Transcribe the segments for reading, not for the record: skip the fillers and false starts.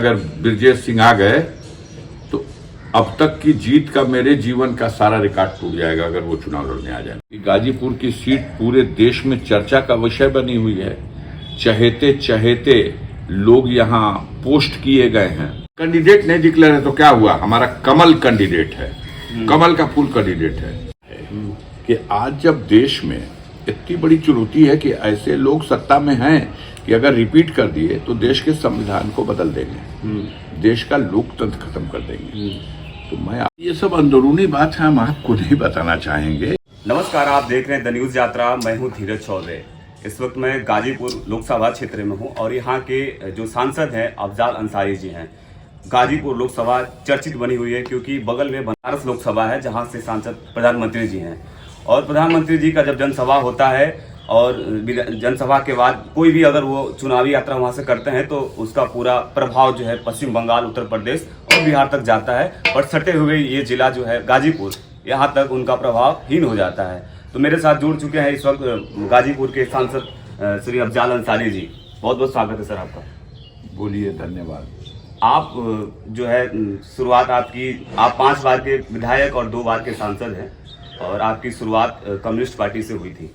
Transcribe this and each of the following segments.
अगर ब्रजेश सिंह आ गए तो अब तक की जीत का मेरे जीवन का सारा रिकॉर्ड टूट जाएगा अगर वो चुनाव लड़ने आ जाए। गाजीपुर की सीट पूरे देश में चर्चा का विषय बनी हुई है। चहेते चहेते लोग यहाँ पोस्ट किए गए हैं। कैंडिडेट नहीं डिक्लेयर है तो क्या हुआ, हमारा कमल कैंडिडेट है, कमल का फुल कैंडिडेट है। कि आज जब देश में इतनी बड़ी चुनौती है कि ऐसे लोग सत्ता में हैं कि अगर रिपीट कर दिए तो देश के संविधान को बदल देंगे, देश का लोकतंत्र खत्म कर देंगे। तो मैं ये सब अंदरूनी बात है, हम आपको नहीं बताना चाहेंगे। नमस्कार, आप देख रहे हैं द न्यूज यात्रा। मैं हूं धीरज चौधरी। इस वक्त मैं गाजीपुर लोकसभा क्षेत्र में हूं और यहाँ के जो सांसद हैं अफजाल अंसारी जी हैं। गाजीपुर लोकसभा चर्चित बनी हुई है क्योंकि बगल में बनारस लोकसभा है जहाँ से सांसद प्रधानमंत्री जी हैं। और प्रधानमंत्री जी का जब जनसभा होता है और जनसभा के बाद कोई भी अगर वो चुनावी यात्रा वहां से करते हैं तो उसका पूरा प्रभाव जो है पश्चिम बंगाल, उत्तर प्रदेश और बिहार तक जाता है और सटे हुए ये जिला जो है गाजीपुर, यहाँ तक उनका प्रभाव हीन हो जाता है। तो मेरे साथ जुड़ चुके हैं इस वक्त गाजीपुर के सांसद श्री अफजाल अंसारी जी। बहुत बहुत स्वागत है सर आपका। बोलिए। धन्यवाद। आप जो है शुरुआत आपकी, आप 5 बार के विधायक और 2 बार के सांसद हैं और आपकी शुरुआत कम्युनिस्ट पार्टी से हुई थी।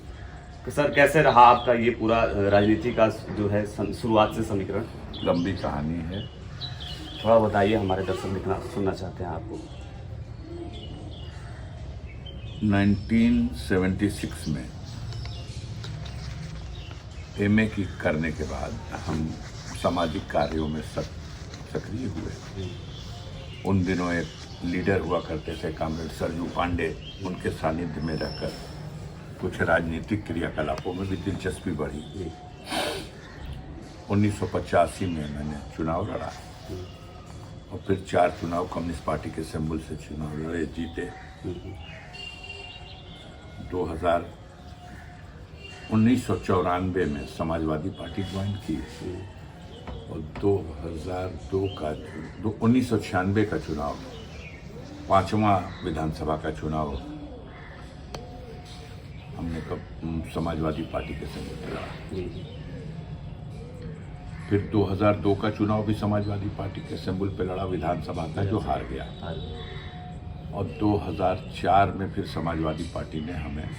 तो सर कैसे रहा आपका ये पूरा राजनीति का जो है शुरुआत से समीकरण? लंबी कहानी है, थोड़ा बताइए, हमारे दर्शक सुनना चाहते हैं आपको। 1976 में एमए की करने के बाद हम सामाजिक कार्यों में सक्रिय हुए। उन दिनों एक लीडर हुआ करते थे कॉमरेड सरजू पांडे, उनके सानिध्य में रहकर कुछ राजनीतिक क्रियाकलापों में भी दिलचस्पी बढ़ी। 1985 में मैंने चुनाव लड़ा और फिर 4 चुनाव कम्युनिस्ट पार्टी के सिंबल से चुनाव लड़े, जीते। 1994 में समाजवादी पार्टी ज्वाइन की और 1996 का चुनाव, 5वां विधानसभा का चुनाव हमने समाजवादी पार्टी के संग लड़ा। फिर 2002 का चुनाव भी समाजवादी पार्टी के सिंबल पे लड़ा, विधानसभा का, जो हार गया। और 2004 में फिर समाजवादी पार्टी ने हमें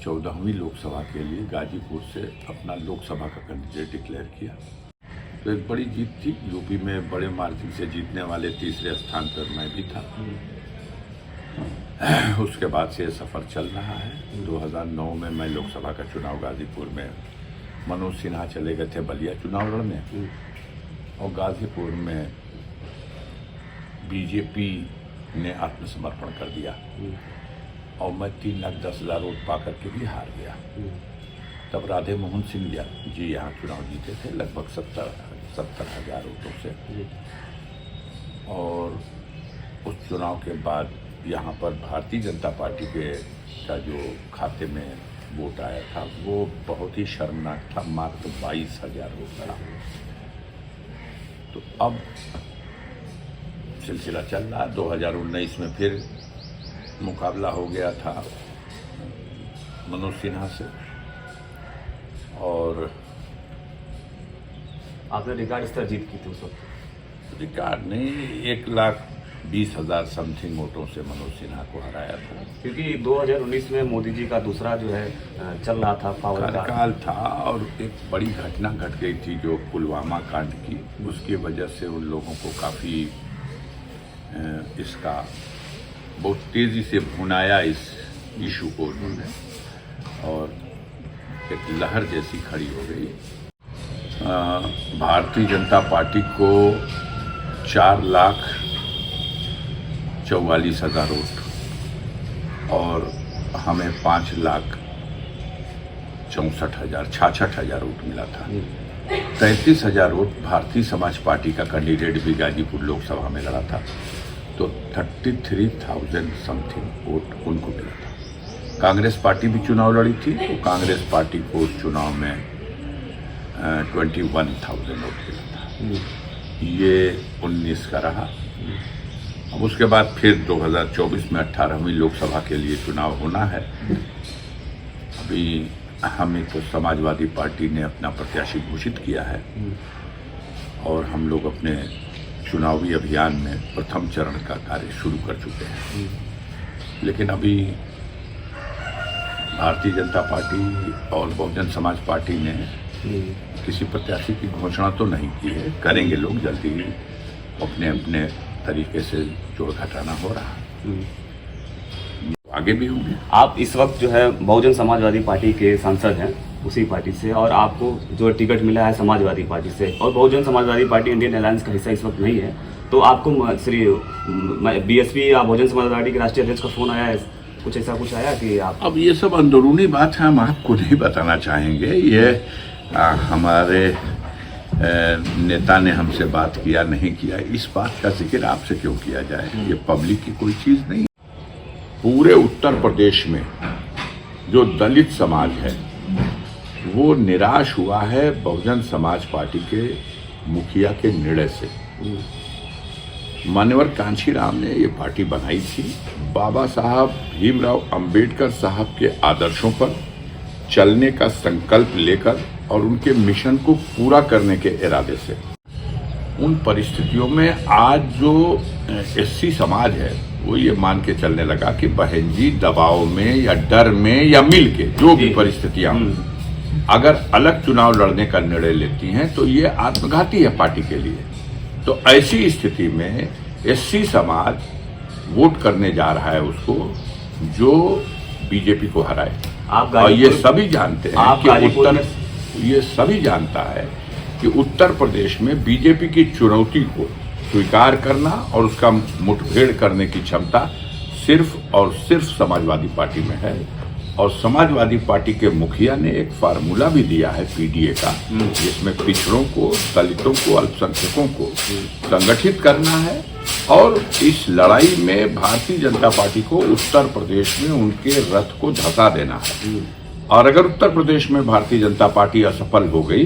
14वीं लोकसभा के लिए गाजीपुर से अपना लोकसभा का कैंडिडेट डिक्लेयर किया। तो एक बड़ी जीत थी। यूपी में बड़े मार्जिन से जीतने वाले तीसरे स्थान पर मैं भी था। उसके बाद से सफ़र चल रहा है। 2009 में मैं लोकसभा का चुनाव गाजीपुर में, मनोज सिन्हा चले गए थे बलिया चुनाव लड़ने और गाजीपुर में बीजेपी ने आत्मसमर्पण कर दिया और मैं 3,10,000 वोट पा करके भी हार गया। तब राधे मोहन सिंह जी यहाँ चुनाव जीते थे लगभग 70,000 वोटों से। और उस चुनाव के बाद यहाँ पर भारतीय जनता पार्टी का जो खाते में वोट आया था वो बहुत ही शर्मनाक था, मात्र 22,000 वोट था। तो अब सिलसिला चल रहा। 2019 में फिर मुकाबला हो गया था मनोज सिन्हा से और आपने रिकॉर्ड स्तर जीत की थी उस वक्त? रिकॉर्ड नहीं, 1,20,000 समथिंग वोटों से मनोज सिन्हा को हराया था। क्योंकि 2019 में मोदी जी का दूसरा जो है चल रहा था कार्यकाल था और एक बड़ी घटना घट गई थी जो पुलवामा कांड की। उसकी वजह से उन लोगों को काफ़ी इसका बहुत तेज़ी से भुनाया इस इशू को उन्होंने, और एक लहर जैसी खड़ी हो गई। भारतीय जनता पार्टी को 4,44,000 वोट और हमें 5,64,000 वोट मिला था। 33,000 वोट भारतीय समाज पार्टी का कैंडिडेट भी गाजीपुर लोकसभा में लड़ा था, तो 33,000 समथिंग वोट उनको मिला था। कांग्रेस पार्टी भी चुनाव लड़ी थी, तो कांग्रेस पार्टी को उस चुनाव में 21,000 वोट मिला था। ये 19 का रहा। अब उसके बाद फिर 2024 में 18वीं लोकसभा के लिए चुनाव होना है। अभी हमें तो समाजवादी पार्टी ने अपना प्रत्याशी घोषित किया है और हम लोग अपने चुनावी अभियान में प्रथम चरण का कार्य शुरू कर चुके हैं। लेकिन अभी भारतीय जनता पार्टी और बहुजन समाज पार्टी ने किसी प्रत्याशी की घोषणा तो नहीं की है, करेंगे लोग जल्दी ही, अपने अपने तरीके से जोड़ घटाना हो रहा है, आगे भी होंगे। आप इस वक्त जो है बहुजन समाजवादी पार्टी के सांसद हैं उसी पार्टी से, और आपको जो टिकट मिला है समाजवादी पार्टी से, और Bahujan Samajwadi party Indian alliance का हिस्सा इस वक्त नहीं है, तो आपको श्री बीएसपी या बहुजन समाजवादी पार्टी के राष्ट्रीय अध्यक्ष का फोन आया है, कुछ ऐसा कुछ आया कि आप? अब ये सब अंदरूनी बात है, हम आपको नहीं बताना चाहेंगे। ये हमारे नेता ने हमसे बात किया नहीं किया, इस बात का जिक्र आपसे क्यों किया जाए, ये पब्लिक की कोई चीज़ नहीं। पूरे उत्तर प्रदेश में जो दलित समाज है वो निराश हुआ है बहुजन समाज पार्टी के मुखिया के निर्णय से। मान्यवर कांशीराम ने ये पार्टी बनाई थी बाबा साहब भीमराव अंबेडकर साहब के आदर्शों पर चलने का संकल्प लेकर और उनके मिशन को पूरा करने के इरादे से। उन परिस्थितियों में आज जो एससी समाज है वो ये मान के चलने लगा कि बहन जी दबाव में या डर में या मिल के जो भी परिस्थितियां अगर अलग चुनाव लड़ने का निर्णय लेती हैं तो ये आत्मघाती है पार्टी के लिए। तो ऐसी स्थिति में एससी समाज वोट करने जा रहा है उसको जो बीजेपी को हराए। और ये सभी जानते हैं कि ये सभी जानता है कि उत्तर प्रदेश में बीजेपी की चुनौती को स्वीकार करना और उसका मुठभेड़ करने की क्षमता सिर्फ और सिर्फ समाजवादी पार्टी में है। और समाजवादी पार्टी के मुखिया ने एक फार्मूला भी दिया है पीडीए का, जिसमें पिछड़ों को, दलितों को, अल्पसंख्यकों को संगठित करना है और इस लड़ाई में भारतीय जनता पार्टी को उत्तर प्रदेश में उनके रथ को धसा देना है। और अगर उत्तर प्रदेश में भारतीय जनता पार्टी असफल हो गई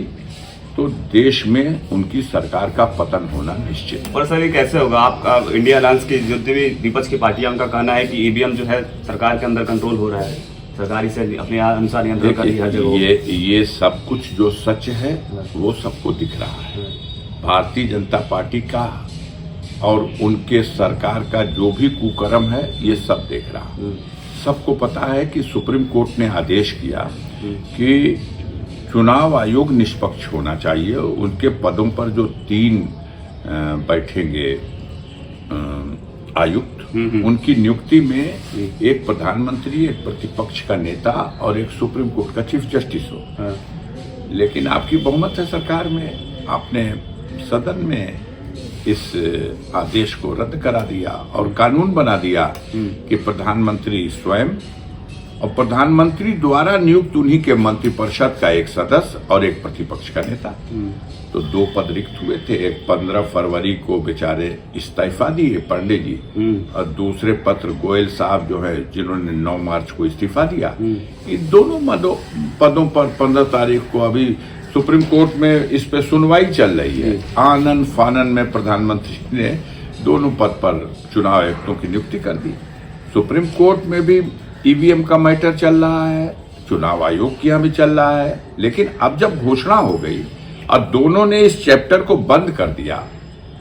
तो देश में उनकी सरकार का पतन होना निश्चित। और सर ये कैसे होगा? आपका इंडिया अलायंस की जो भी विपक्ष की पार्टियां उनका कहना है कि ईवीएम जो है सरकार के अंदर कंट्रोल हो रहा है, सरकार इसे अपने अनुसार नियंत्रण कर रही है। ये सब कुछ जो सच है वो सबको दिख रहा है। भारतीय जनता पार्टी का और उनके सरकार का जो भी कुकर्म है ये सब देख रहा है। सबको पता है कि सुप्रीम कोर्ट ने आदेश किया कि चुनाव आयोग निष्पक्ष होना चाहिए। उनके पदों पर जो 3 बैठेंगे आयुक्त, उनकी नियुक्ति में एक प्रधानमंत्री, एक प्रतिपक्ष का नेता और एक सुप्रीम कोर्ट का चीफ जस्टिस हो। लेकिन आपकी बहुमत है सरकार में, आपने सदन में इस आदेश को रद्द करा दिया और कानून बना दिया कि प्रधानमंत्री स्वयं और प्रधानमंत्री द्वारा नियुक्त उन्हीं के मंत्रिपरिषद का एक सदस्य और एक प्रतिपक्ष का नेता। तो 2 पद रिक्त हुए थे। एक 15 फरवरी को बेचारे इस्तीफा दिए पांडे जी, और दूसरे पत्र गोयल साहब जो है जिन्होंने 9 मार्च को इस्तीफा दिया। इन दोनों पदों पर 15 तारीख को अभी सुप्रीम कोर्ट में इस पे सुनवाई चल रही है। आनन फानन में प्रधानमंत्री ने दोनों पद पर चुनाव आयुक्तों की नियुक्ति कर दी। सुप्रीम कोर्ट में भी ईवीएम का मैटर चल रहा है, चुनाव आयोग के यहाँ भी चल रहा है। लेकिन अब जब घोषणा हो गई और दोनों ने इस चैप्टर को बंद कर दिया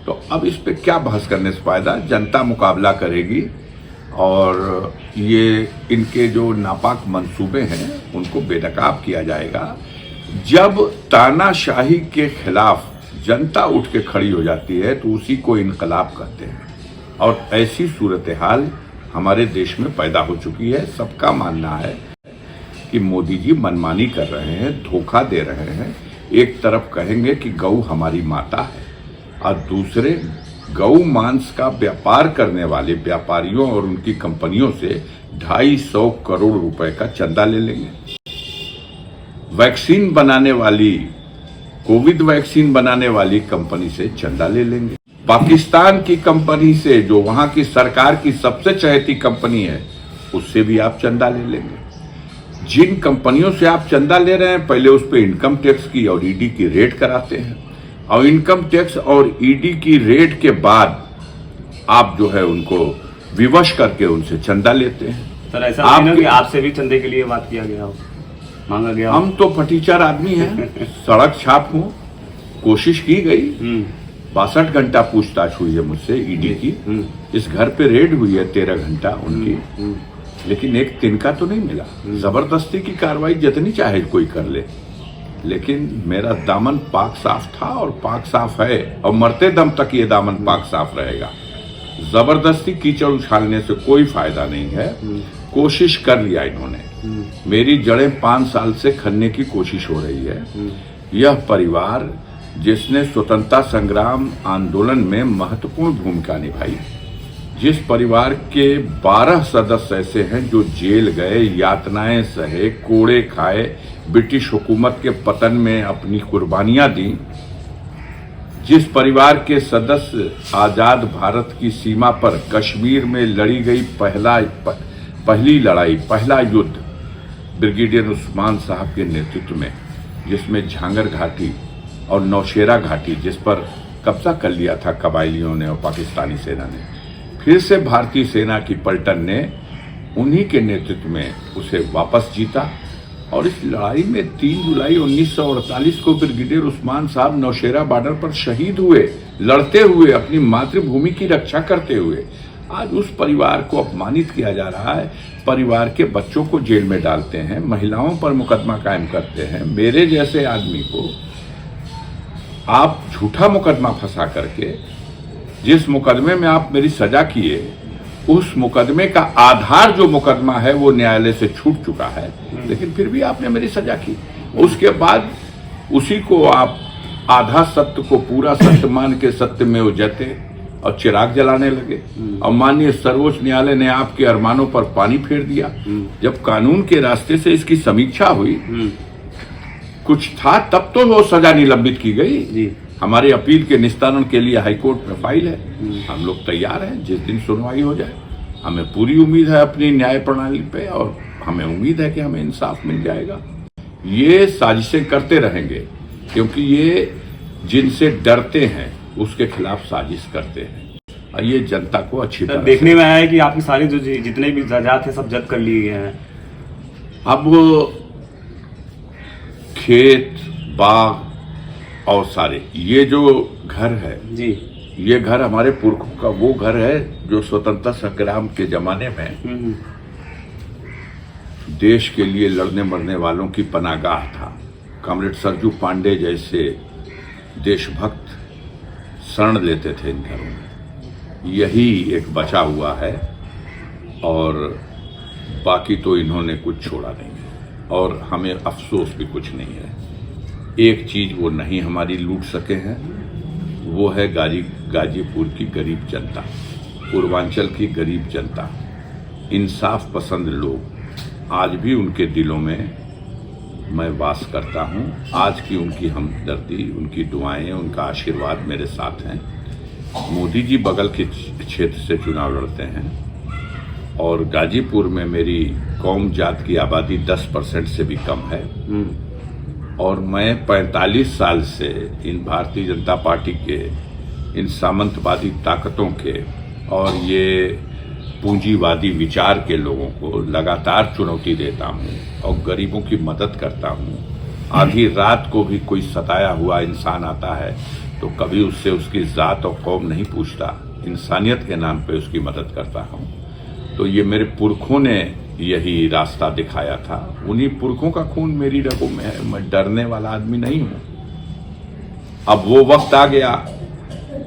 तो अब इस पे क्या बहस करने से फायदा। जनता मुकाबला करेगी और ये इनके जो नापाक मंसूबे हैं उनको बेनकाब किया जाएगा। जब तानाशाही के खिलाफ जनता उठ के खड़ी हो जाती है तो उसी को इनकलाब कहते हैं। और ऐसी सूरत हाल हमारे देश में पैदा हो चुकी है। सबका मानना है कि मोदी जी मनमानी कर रहे हैं, धोखा दे रहे हैं। एक तरफ कहेंगे कि गऊ हमारी माता है और दूसरे गऊ मांस का व्यापार करने वाले व्यापारियों और उनकी कंपनियों से 250 करोड़ रुपए का चंदा ले लेंगे। वैक्सीन बनाने वाली, कोविड वैक्सीन बनाने वाली कंपनी से चंदा ले लेंगे। पाकिस्तान की कंपनी से, जो वहां की सरकार की सबसे चहेती कंपनी है, उससे भी आप चंदा ले लेंगे। जिन कंपनियों से आप चंदा ले रहे हैं पहले उस पर इनकम टैक्स की और ईडी की रेड कराते हैं और इनकम टैक्स और ईडी की रेड के बाद आप जो है उनको विवश करके उनसे चंदा लेते हैं। सर ऐसा नहीं कि आपसे भी चंदे के लिए बात किया गया हो, मांगा गया हो? हम तो फटीचर आदमी हैं, सड़क छाप हूं, कोशिश की गई, 62 घंटा पूछताछ हुई है मुझसे ईडी की। इस घर पे रेड हुई है 13 घंटा उनकी, लेकिन एक तिनका तो नहीं मिला। जबरदस्ती की कार्रवाई जितनी चाहे कोई कर ले, लेकिन मेरा दामन पाक साफ था और पाक साफ है, और मरते दम तक ये दामन पाक साफ रहेगा। जबरदस्ती कीचड़ उछालने से कोई फायदा नहीं है। कोशिश कर लिया इन्होंने, मेरी जड़ें 5 साल से खनने की कोशिश हो रही है। यह परिवार जिसने स्वतंत्रता संग्राम आंदोलन में महत्वपूर्ण भूमिका निभाई, जिस परिवार के 12 सदस्य ऐसे हैं जो जेल गए, यातनाएं सहे, कोड़े खाए, ब्रिटिश हुकूमत के पतन में अपनी कुर्बानियां दी, जिस परिवार के सदस्य आजाद भारत की सीमा पर कश्मीर में लड़ी गई पहली लड़ाई, पहला युद्ध ब्रिगेडियर उस्मान साहब के नेतृत्व में, जिसमें झांगर घाटी और नौशेरा घाटी जिस पर कब्जा कर लिया था कबायलियों ने और पाकिस्तानी सेना ने, फिर से भारतीय सेना की पलटन ने उन्हीं के नेतृत्व में उसे वापस जीता। और इस लड़ाई में 3 जुलाई 1948 को ब्रिगेडियर उस्मान साहब नौशेरा बॉर्डर पर शहीद हुए, लड़ते हुए, अपनी मातृभूमि की रक्षा करते हुए। आज उस परिवार को अपमानित किया जा रहा है, परिवार के बच्चों को जेल में डालते हैं, महिलाओं पर मुकदमा कायम करते हैं। मेरे जैसे आदमी को आप झूठा मुकदमा फंसा करके, जिस मुकदमे में आप मेरी सजा किए, उस मुकदमे का आधार जो मुकदमा है वो न्यायालय से छूट चुका है, लेकिन फिर भी आपने मेरी सजा की। उसके बाद उसी को आप आधा सत्य को पूरा सत्य मान के सत्य में उजते और चिराग जलाने लगे। और माननीय सर्वोच्च न्यायालय ने आपके अरमानों पर पानी फेर दिया। जब कानून के रास्ते से इसकी समीक्षा हुई, कुछ था, तब तो वो सजा निलंबित की गई। हमारे अपील के निस्तारण के लिए हाईकोर्ट में फाइल है, हम लोग तैयार हैं। जिस दिन सुनवाई हो जाए, हमें पूरी उम्मीद है अपनी न्याय प्रणाली पे, और हमें उम्मीद है कि हमें इंसाफ मिल जाएगा। ये साजिशें करते रहेंगे, क्योंकि ये जिनसे डरते हैं उसके खिलाफ साजिश करते हैं, और ये जनता को अच्छी तरह देखने में आया है कि आपकी सारी जो जितने भी जायदाद थे सब जब्त कर लिए गए हैं। अब खेत, बाग और सारे, ये जो घर है जी, ये घर हमारे पुरखों का वो घर है जो स्वतंत्रता संग्राम के जमाने में देश के लिए लड़ने मरने वालों की पनाहगाह था। कॉमरेड सरजू पांडे जैसे देशभक्त शरण लेते थे इन घरों में। यही एक बचा हुआ है, और बाकी तो इन्होंने कुछ छोड़ा नहीं है, और हमें अफसोस भी कुछ नहीं है। एक चीज वो नहीं हमारी लूट सके हैं, वो है गाजीपुर की गरीब जनता, पूर्वांचल की गरीब जनता। इंसाफ पसंद लोग, आज भी उनके दिलों में मैं वास करता हूं। आज की उनकी हमदर्दी, उनकी दुआएं, उनका आशीर्वाद मेरे साथ हैं। मोदी जी बगल के क्षेत्र से चुनाव लड़ते हैं, और गाजीपुर में मेरी कौम जात की आबादी 10% से भी कम है, और मैं 45 साल से इन भारतीय जनता पार्टी के, इन सामंतवादी ताकतों के और ये पूंजीवादी विचार के लोगों को लगातार चुनौती देता हूं और गरीबों की मदद करता हूं। आधी रात को भी कोई सताया हुआ इंसान आता है तो कभी उससे उसकी जात और कौम नहीं पूछता, इंसानियत के नाम पे उसकी मदद करता हूं। तो ये मेरे पुरखों ने यही रास्ता दिखाया था, उन्हीं पुरखों का खून मेरी रगों में है। मैं डरने वाला आदमी नहीं हूं। अब वो वक्त आ गया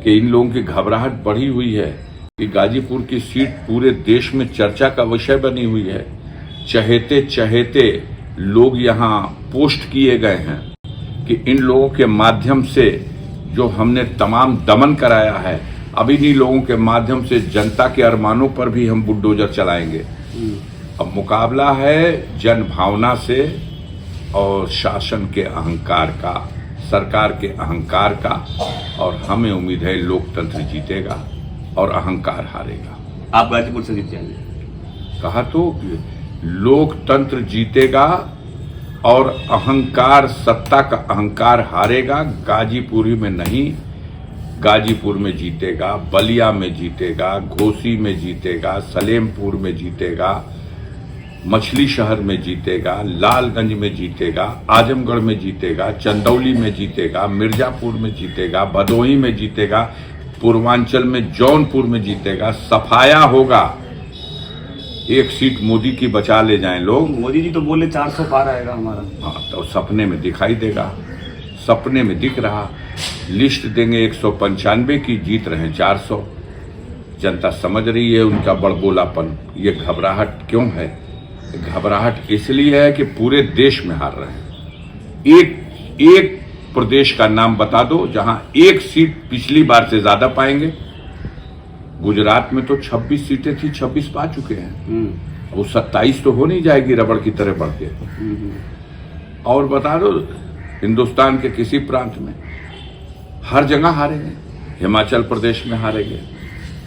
कि इन लोगों की घबराहट बढ़ी हुई है कि गाजीपुर की सीट पूरे देश में चर्चा का विषय बनी हुई है। चहेते चहेते लोग यहाँ पोस्ट किए गए हैं कि इन लोगों के माध्यम से जो हमने तमाम दमन कराया है, अब इन्हीं लोगों के माध्यम से जनता के अरमानों पर भी हम बुलडोजर चलाएंगे। अब मुकाबला है जन भावना से और शासन के अहंकार का, सरकार के अहंकार का, और हमें उम्मीद है लोकतंत्र जीतेगा और अहंकार हारेगा। आप गाजीपुर से जीत जाएंगे। कहा तो लोकतंत्र जीतेगा और अहंकार, सत्ता का अहंकार हारेगा। गाजीपुरी में नहीं, गाजीपुर में जीतेगा, बलिया में जीतेगा, घोसी में जीतेगा, सलेमपुर में जीतेगा, मछली शहर में जीतेगा, लालगंज में जीतेगा, आजमगढ़ में जीतेगा, चंदौली में जीतेगा, मिर्जापुर में जीतेगा, भदोही में जीतेगा, पूर्वांचल में जौनपुर में जीतेगा, सफाया होगा। एक सीट मोदी की बचा ले जाएं लोग। मोदी जी तो बोले 400 पार आएगा हमारा। हाँ, तो सपने में दिखाई देगा, सपने में दिख रहा। लिस्ट देंगे 195 की, जीत रहे 400। जनता समझ रही है उनका बड़बोलापन। ये घबराहट क्यों है? घबराहट इसलिए है कि पूरे देश में हार रहे हैं। एक प्रदेश का नाम बता दो जहां एक सीट पिछली बार से ज्यादा पाएंगे। गुजरात में तो 26 सीटें थी, 26 पा चुके हैं। वो 27 तो हो नहीं जाएगी रबड़ की तरह बढ़ के। और बता दो हिंदुस्तान के किसी प्रांत में, हर जगह हारेंगे। हिमाचल प्रदेश में हारेंगे,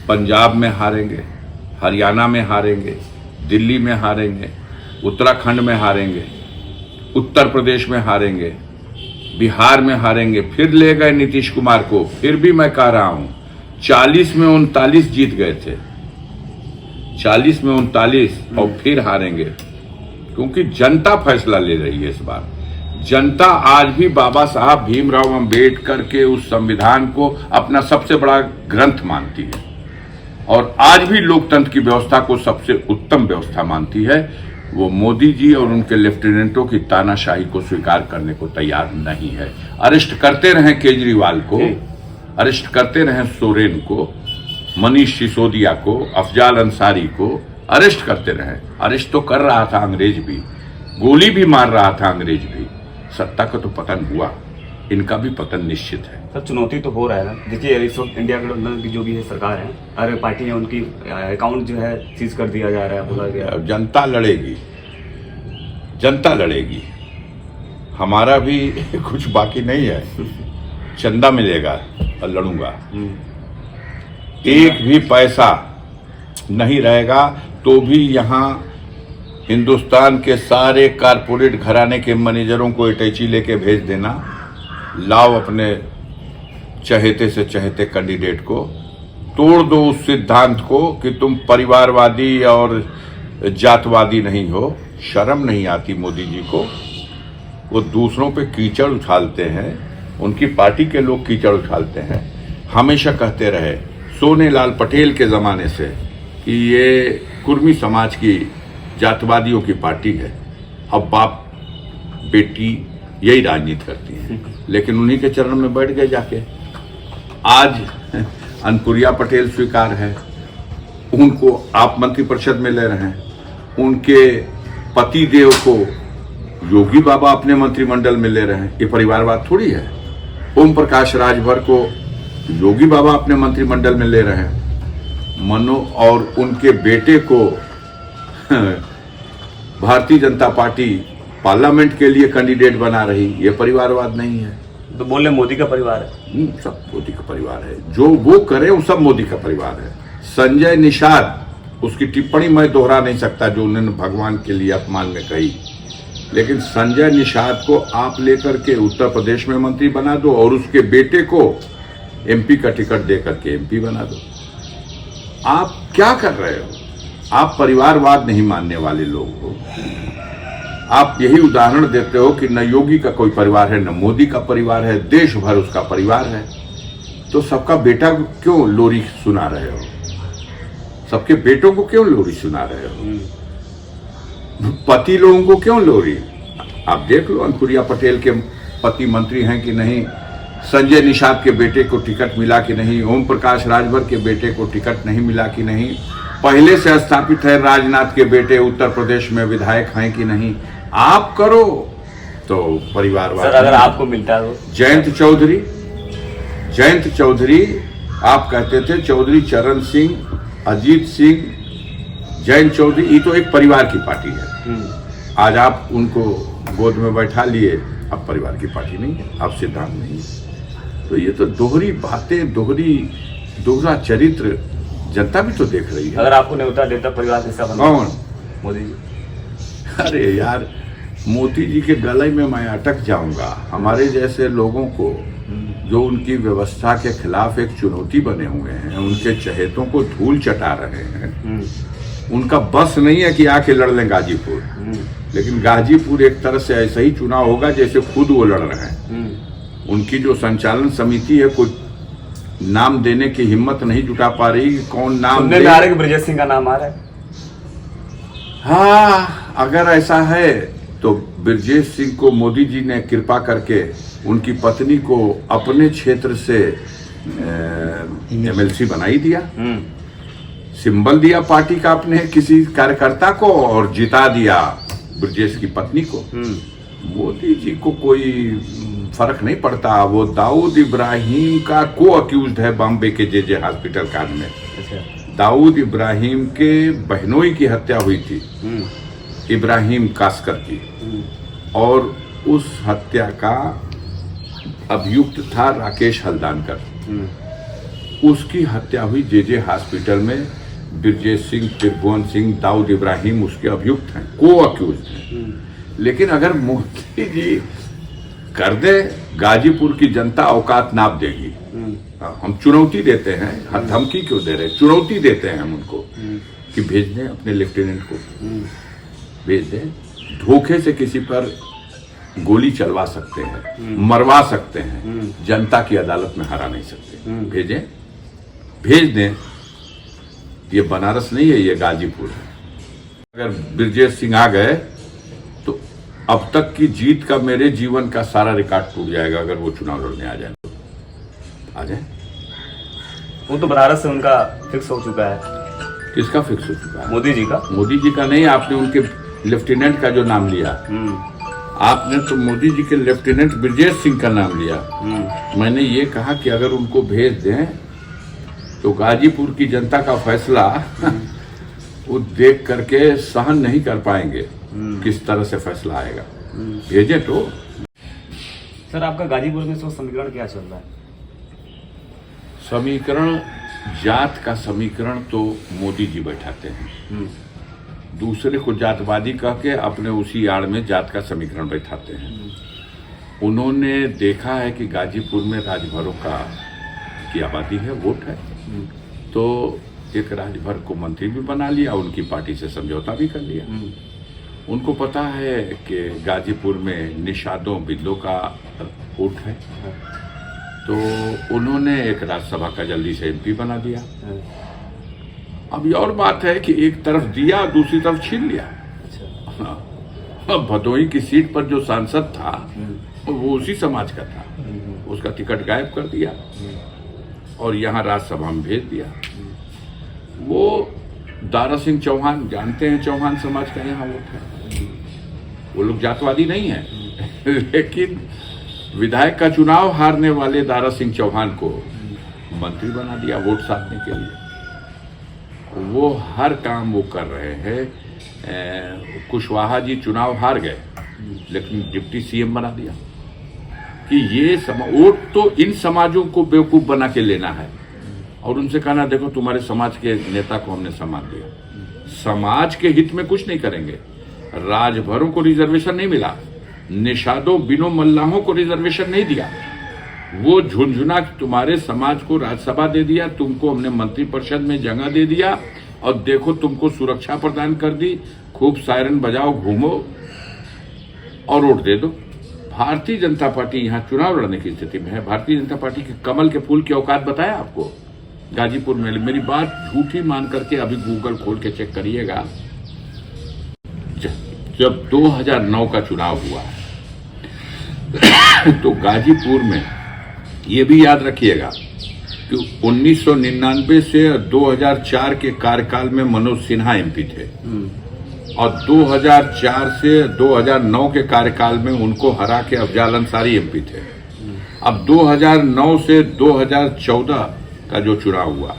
पंजाब में हारेंगे, हरियाणा में हारेंगे, दिल्ली में हारेंगे, उत्तराखंड में हारेंगे, उत्तर प्रदेश में हारेंगे, बिहार में हारेंगे। फिर ले गए नीतीश कुमार को। फिर भी मैं कह रहा हूं 40 में 39 जीत गए थे, 40 में 39, और फिर हारेंगे क्योंकि जनता फैसला ले रही है इस बार। जनता आज भी बाबा साहब भीमराव अंबेडकर के उस संविधान को अपना सबसे बड़ा ग्रंथ मानती है और आज भी लोकतंत्र की व्यवस्था को सबसे उत्तम व्यवस्था मानती है। वो मोदी जी और उनके लेफ्टिनेंटों की तानाशाही को स्वीकार करने को तैयार नहीं है। अरेस्ट करते रहे केजरीवाल को, अरेस्ट करते रहे सोरेन को, मनीष सिसोदिया को, अफजाल अंसारी को अरेस्ट करते रहे। अरेस्ट तो कर रहा था अंग्रेज भी, गोली भी मार रहा था अंग्रेज भी। सत्ता का तो पतन हुआ, इनका भी पतन निश्चित है। सर चुनौती तो हो रहा है ना। देखिए इस वक्त इंडिया गठबंधन की जो भी है सरकार है, हर पार्टी है, उनकी अकाउंट जो है सीज कर दिया जा रहा है, बोला गया। जनता लड़ेगी, जनता लड़ेगी। हमारा भी कुछ बाकी नहीं है। चंदा मिलेगा और लड़ूंगा। एक भी पैसा नहीं रहेगा तो भी यहाँ हिंदुस्तान के सारे कारपोरेट घराने के मैनेजरों को अटैची लेके भेज देना। लाओ अपने चहेते से चहेते कैंडिडेट को, तोड़ दो उस सिद्धांत को कि तुम परिवारवादी और जातवादी नहीं हो। शर्म नहीं आती मोदी जी को? वो दूसरों पे कीचड़ उछालते हैं, उनकी पार्टी के लोग कीचड़ उछालते हैं। हमेशा कहते रहे सोनेलाल पटेल के जमाने से कि ये कुर्मी समाज की जातवादियों की पार्टी है। अब बाप बेटी यही राजनीति करती है, लेकिन उन्हीं के चरण में बैठ गए जाके। आज अनुप्रिया पटेल स्वीकार है, उनको आप मंत्रिपरिषद में ले रहे हैं। उनके पति देव को योगी बाबा अपने मंत्रिमंडल में ले रहे हैं। ये परिवारवाद थोड़ी है। ओम प्रकाश राजभर को योगी बाबा अपने मंत्रिमंडल में ले रहे हैं। मनो और उनके बेटे को भारतीय जनता पार्टी पार्लियामेंट के लिए कैंडिडेट बना रही। ये परिवारवाद नहीं है। तो बोले मोदी का परिवार है। सब मोदी का परिवार है। जो वो करे वो सब मोदी का परिवार है। संजय निषाद, उसकी टिप्पणी मैं दोहरा नहीं सकता जो उन्होंने भगवान के लिए अपमान में कही, लेकिन संजय निषाद को आप लेकर के उत्तर प्रदेश में मंत्री बना दो और उसके बेटे को एमपी का टिकट देकर के एमपी बना दो। आप क्या कर रहे हो? आप परिवारवाद नहीं मानने वाले लोग हो। आप यही उदाहरण देते हो कि न योगी का कोई परिवार है, न मोदी का परिवार है, देश भर उसका परिवार है। तो सबका बेटा क्यों लोरी सुना रहे हो? सबके बेटों को क्यों लोरी सुना रहे हो? पति लोगों को क्यों लोरी? आप देख लो अनुप्रिया पटेल के पति मंत्री हैं कि नहीं, संजय निषाद के बेटे को टिकट मिला कि नहीं, ओम प्रकाश राजभर के बेटे को टिकट नहीं मिला कि नहीं, पहले से स्थापित है राजनाथ के बेटे उत्तर प्रदेश में विधायक हैं कि नहीं। आप करो तो परिवारवाद। सर अगर आपको मिलता है तो जयंत चौधरी आप कहते थे, चौधरी चरण सिंह, अजीत सिंह, जयंत चौधरी, ये तो एक परिवार की पार्टी है। आज आप उनको गोद में बैठा लिए, अब परिवार की पार्टी नहीं है, अब सिद्धांत नहीं है। तो ये तो दोहरी बातें, दोहरा चरित्र जनता भी तो देख रही है। अगर आपको न्योता देता परिवार हिस्सा बना कौन? मोदी जी। अरे यार, मोदी जी के गले में मैं अटक जाऊंगा। हमारे जैसे लोगों को जो उनकी व्यवस्था के खिलाफ एक चुनौती बने हुए हैं, उनके चहेतों को धूल चटा रहे हैं, उनका बस नहीं है कि आके लड़ लें गाजीपुर, लेकिन गाजीपुर एक तरह से ऐसा ही चुनाव होगा जैसे खुद वो लड़ रहे हैं। उनकी जो संचालन समिति है कोई नाम देने की हिम्मत नहीं जुटा पा रही कि कौन नाम दे। आ रहा है कि ब्रजेश सिंह का नाम आ रहा है। हाँ, अगर ऐसा है तो ब्रजेश सिंह को मोदी जी ने कृपा करके उनकी पत्नी को अपने क्षेत्र से एमएलसी बना ही दिया, सिंबल दिया पार्टी का अपने किसी कार्यकर्ता को और जिता दिया ब्रजेश की पत्नी को। मोदी जी को कोई फर्क नहीं पड़ता। वो दाऊद इब्राहिम का को अक्यूज्ड है बॉम्बे के जे हॉस्पिटल कांड में। दाऊद इब्राहिम के बहनोई की हत्या हुई थी, इब्राहिम कास्कर की, और उस हत्या का अभियुक्त था राकेश हल्दानकर। उसकी हत्या हुई जे हॉस्पिटल में। ब्रजेश सिंह, त्रिभुवन सिंह, दाऊद इब्राहिम उसके अभियुक्त हैं, को अक्यूज्ड हैं। लेकिन अगर मोदी जी कर दे, गाजीपुर की जनता औकात नाप देगी। हम चुनौती देते हैं, धमकी क्यों दे रहे, चुनौती देते हैं हम उनको कि भेज दें अपने लेफ्टिनेंट को, भेज दें। धोखे से किसी पर गोली चलवा सकते हैं, मरवा सकते हैं, जनता की अदालत में हरा नहीं सकते। भेजें, भेज दें। ये बनारस नहीं है, ये गाजीपुर है। अगर ब्रजेश सिंह आ गए तो अब तक की जीत का, मेरे जीवन का सारा रिकॉर्ड टूट जाएगा। अगर वो चुनाव लड़ने आ जाए तो आ जाए। वो तो बनारस से उनका फिक्स हो चुका है। किसका फिक्स हो चुका है? मोदी जी का। मोदी जी का नहीं, आपने उनके लेफ्टिनेंट का जो नाम लिया, आपने तो मोदी जी के लेफ्टिनेंट ब्रजेश सिंह का नाम लिया। मैंने ये कहा कि अगर उनको भेज दें तो गाजीपुर की जनता का फैसला वो देख करके सहन नहीं कर पाएंगे किस तरह से फैसला आएगा। भेजे तो। सर, आपका गाजीपुर में समीकरण क्या चल रहा है? समीकरण, जात का समीकरण तो मोदी जी बैठाते हैं। दूसरे को जातवादी कह के अपने उसी आड़ में जात का समीकरण बैठाते हैं। उन्होंने देखा है कि गाजीपुर में राजभरों की आबादी है, वोट है, तो एक राजभर को मंत्री भी बना लिया, उनकी पार्टी से समझौता भी कर लिया। उनको पता है कि गाजीपुर में निषादों बिल्लों का वोट है, तो उन्होंने एक राज्यसभा का जल्दी से एमपी बना दिया। अब ये और बात है कि एक तरफ दिया, दूसरी तरफ छीन लिया। भदोही की सीट पर जो सांसद था वो उसी समाज का था, उसका टिकट गायब कर दिया और यहाँ राज्यसभा में भेज दिया। वो दारा सिंह चौहान, जानते हैं चौहान समाज का यहाँ वोट है। वो लोग जातवादी नहीं है लेकिन विधायक का चुनाव हारने वाले दारा सिंह चौहान को मंत्री बना दिया वोट साधने के लिए। वो हर काम वो कर रहे हैं। कुशवाहा जी चुनाव हार गए लेकिन डिप्टी सीएम बना दिया कि ये वोट तो इन समाजों को बेवकूफ बना के लेना है और उनसे कहना देखो तुम्हारे समाज के नेता को हमने सम्मान दिया। समाज के हित में कुछ नहीं करेंगे। राजभरों को रिजर्वेशन नहीं मिला, निषादों बिनो मल्लाहों को रिजर्वेशन नहीं दिया। वो झुंझुना तुम्हारे समाज को राज्यसभा दे दिया, तुमको हमने मंत्रिपरिषद में जगह दे दिया और देखो तुमको सुरक्षा प्रदान कर दी, खूब सायरन बजाओ, घूमो और वोट दे दो। भारतीय जनता पार्टी यहाँ चुनाव लड़ने की स्थिति में है। भारतीय जनता पार्टी के कमल के फूल की औकात बताया आपको गाजीपुर में। मेरी बात झूठी मान करके अभी गूगल खोल के चेक करिएगा। जब 2009 का चुनाव हुआ तो गाजीपुर में ये भी याद रखिएगा कि 1999 से 2004 के कार्यकाल में मनोज सिन्हा एमपी थे और 2004 से 2009 के कार्यकाल में उनको हरा के अफजाल अंसारी एमपी थे। अब 2009 से 2014 का जो चुनाव हुआ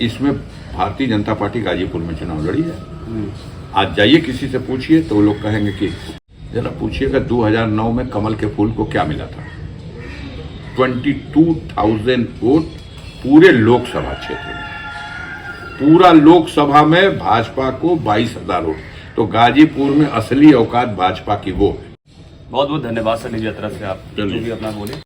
इसमें भारतीय जनता पार्टी गाजीपुर में चुनाव लड़ी है। आज जाइए किसी से पूछिए तो वो लोग कहेंगे कि जरा पूछिएगा 2009 में कमल के फूल को क्या मिला था। 22,000 वोट पूरे लोकसभा क्षेत्र में, पूरा लोकसभा में भाजपा को 22,000 वोट। तो गाजीपुर में असली औकात भाजपा की वो है। बहुत बहुत धन्यवाद सर निज यात्रा से आप जो भी अपना बोले।